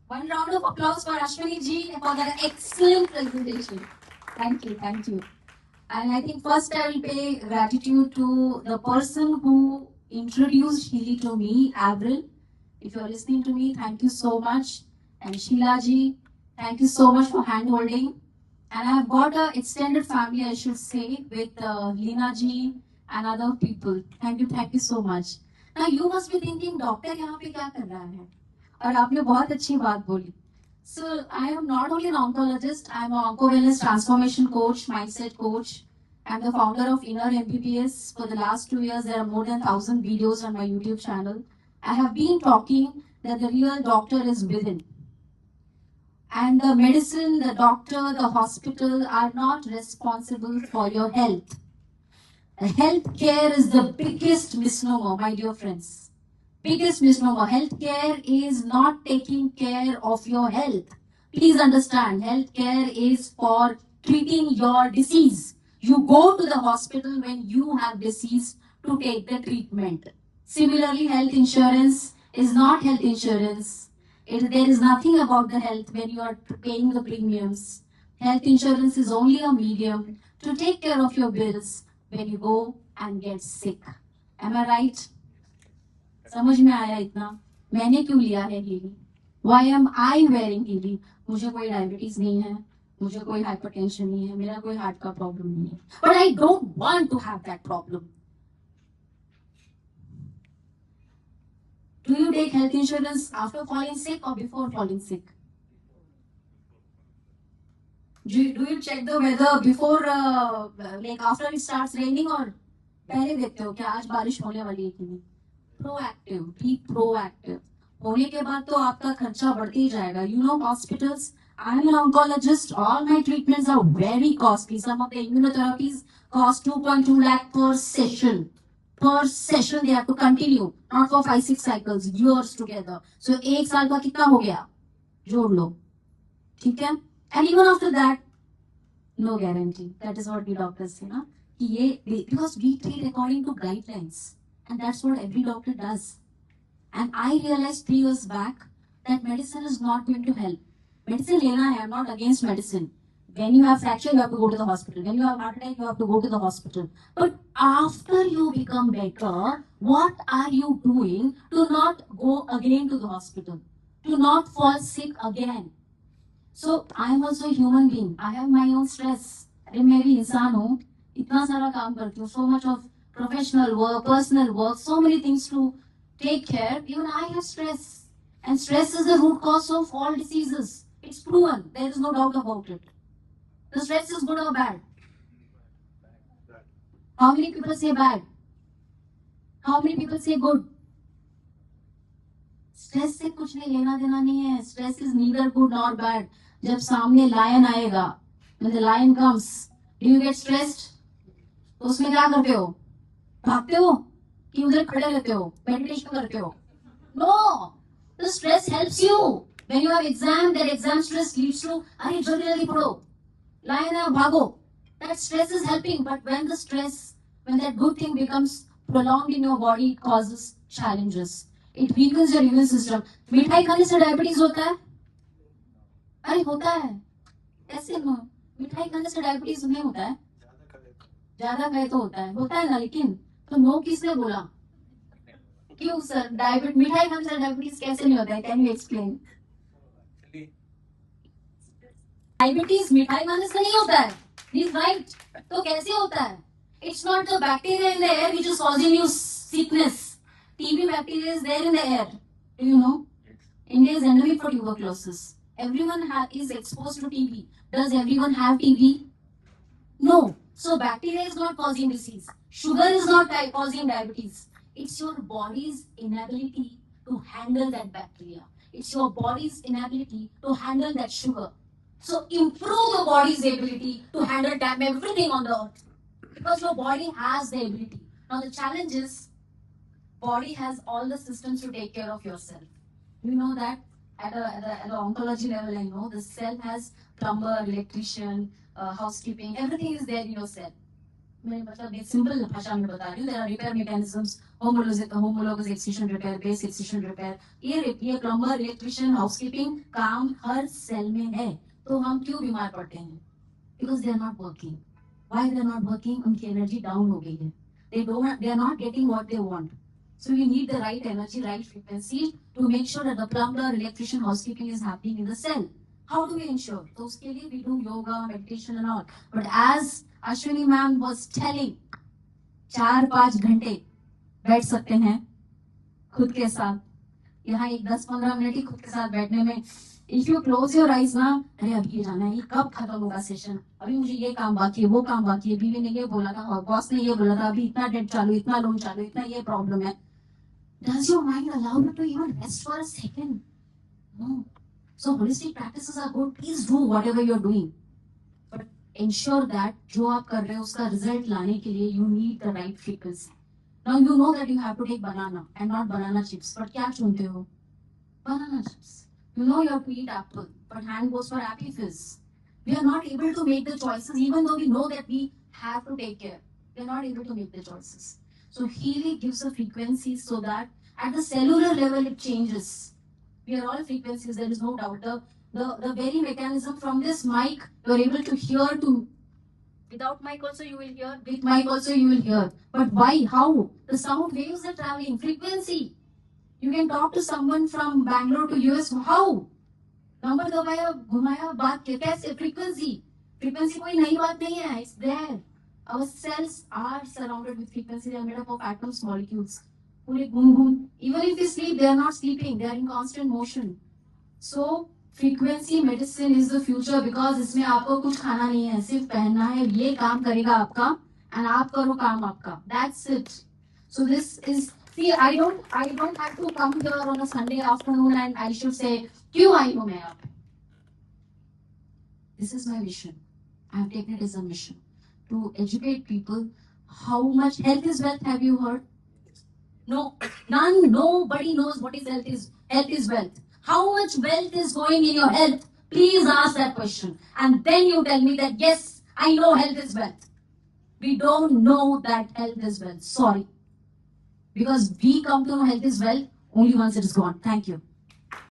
One round of applause for Ashwini ji for that excellent presentation. Thank you, thank you. And I think first I will pay gratitude to the person who introduced Healy to me, Avril. If you're listening to me, thank you so much. And Sheila ji, thank you so much for hand holding. And I've got an extended family, I should say, with Leena ji and other people. Thank you so much. Now you must be thinking, doctor यहाँ पे क्या कर रहा है? और आपने बहुत अच्छी बात बोली. So I am not only an oncologist, I am an onco wellness transformation coach, mindset coach. I'm the founder of Inner MPPS. For the last 2 years, there are more than 1,000 videos on my YouTube channel. I have been talking that the real doctor is within. And the medicine, the doctor, the hospital are not responsible for your health. Healthcare is the biggest misnomer, my dear friends. Biggest misnomer. Healthcare is not taking care of your health. Please understand, healthcare is for treating your disease. You go to the hospital when you have disease to take the treatment. Similarly, health insurance is not health insurance. There is nothing about the health when you are paying the premiums. Health insurance is only a medium to take care of your bills when you go and get sick. Am I right? समझ में आया इतना? मैंने क्यों लिया है Healy? Why am I wearing Healy? मुझे कोई डायबिटीज नहीं है, मुझे कोई हाइपरटेंशन नहीं है, मेरा कोई हार्ट का प्रॉब्लम नहीं है. But I don't want to have that problem. Do you take health insurance after falling sick or before falling sick? Do you check the weather before, like after it starts raining, or पहले देखते हो क्या आज बारिश होने वाली है कि नहीं? Proactive, be proactive. होने के बाद तो आपका खर्चा बढ़ते ही जाएगा. You know, hospitals. I'm an oncologist. All my treatments are very costly. Some of the immunotherapies cost 2.2 lakh per session. Per session they have to continue, not for 5-6 cycles, years together. So एक साल का कितना हो गया? जोड़ लो. ठीक है? And even after that, no guarantee. That is what the doctors say, ना? कि ये because we treat according to guidelines. And that's what every doctor does. And I realized 3 years back that medicine is not going to help. Medicine lena hai, I'm not against medicine. When you have fracture, you have to go to the hospital. When you have heart attack, you have to go to the hospital. But after you become better, what are you doing to not go again to the hospital? To not fall sick again? So I am also a human being. I have my own stress. अरे मैं भी इंसान हूँ. इतना सारा काम करती हूँ. So much of professional work, personal work, so many things to take care. Even I have stress. And stress is the root cause of all diseases. It's proven. There is no doubt about it. The stress is good or bad? How many people say bad? How many people say good? Stress से कुछ नहीं लेना देना नहीं है. Stress is neither good nor bad. जब सामने lion आएगा, when the lion comes, do you get stressed? तो उसमें क्या करते हो? भागते हो कि उधर खड़े रहते हो, मेडिटेशन करते हो? No, the stress helps you. When you have exam, that exam stress leads to अरे जल्दी जल्दी पढ़ो, lion है भागो. That stress is helping, but when the stress, when that good thing becomes prolonged in your body, it causes challenges. It weakens your immune system. मिठाई खाने से diabetes होता है? अरे होता है. कैसे हो? मिठाई खाने से डायबिटीज नहीं होता है? ज्यादा खाए तो होता है ना. लेकिन तो नो किसने बोला? क्यों सर? मिठाई खाने से डायबिटीज कैसे नहीं होता है? Can you explain? डायबिटीज मिठाई खाने से नहीं होता है. He's right. तो कैसे होता है? It's not the bacteria in the air which is causing you sickness. TB bacteria is there in the air. Do you know? India is endemic for tuberculosis. Everyone is exposed to TB. Does everyone have TB? No. So bacteria is not causing disease. Sugar is not causing diabetes. It's your body's inability to handle that bacteria. It's your body's inability to handle that sugar. So improve your body's ability to handle everything on the earth. Because your body has the ability. Now the challenge is, body has all the systems to take care of yourself. You know that at an oncology level, I know the cell has plumber, electrician, housekeeping, everything is there in your cell. मैं मतलब एक simple भाषा में बता रही हूँ. There are repair mechanisms homologous excision repair, base excision repair, ये plumber, electrician, housekeeping काम हर सेल में है. तो हम क्यों बीमार पड़ते हैं? Because they are not working. Why they are not working? उनकी energy down हो गई है. They are not getting what they want. So you need the right energy, right frequency to make sure that the plumber, electrician, housekeeping is happening in the cell. How do we ensure? So uske liye we do yoga, meditation and all. But as Ashwini ma'am was telling, 4-5 घंटे बैठ सकते हैं खुद के साथ. यहाँ एक 10-15 minute ही खुद के साथ बैठने में, if you close your eyes ना, अरे अभी ये जाना है, ये कब खत्म होगा सेशन, अभी मुझे ये काम बाकी है, वो काम बाकी है, बीवी ने ये बोला था और बॉस ने ये बोला था, अभी इतना डेट चालू, इतना लोन चालू, इतना ये प्रॉब्लम है. Does your mind allow you to even rest for a second? No. So holistic practices are good. Please do whatever you're doing, but ensure that जो आप कर रहे हो उसका result लाने के लिए you need the right frequency. Now you know that you have to take banana and not banana chips. But क्या चुनते हो? Banana chips. You know you have to eat apple, but hand goes for Appy Fizz. We are not able to make the choices, even though we know that we have to take care. We are not able to make the choices. So Healy gives a frequency so that at the cellular level it changes. We are all frequencies, there is no doubt. The very mechanism from this mic, you are able to hear to. Without mic also you will hear, with mic also you will hear. But why? How? The sound waves are traveling, frequency. You can talk to someone from Bangalore to US. How? Number दबाया, घुमाया, बात किया, कैसे? Frequency. Frequency कोई नई बात नहीं है. It's there. Our cells are surrounded with frequency. They are made up of atoms, molecules. पूरे घूम घूम. Even if they sleep, they are not sleeping. They are in constant motion. So frequency medicine is the future because इसमें आपको कुछ खाना नहीं है, सिर्फ पहनना है. ये काम करेगा आपका, and आप करो काम आपका. That's it. So this is. See, I don't have to come here on a Sunday afternoon and I should say, क्यों आई हूँ मैं यहाँ पे? This is my mission. I have taken it as a mission to educate people. How much health is wealth? Have you heard? No, none. Nobody knows what is health is. Health is wealth. How much wealth is going in your health? Please ask that question, and then you tell me that yes, I know health is wealth. We don't know that health is wealth. Sorry, because we come to know health is wealth only once it is gone. Thank you.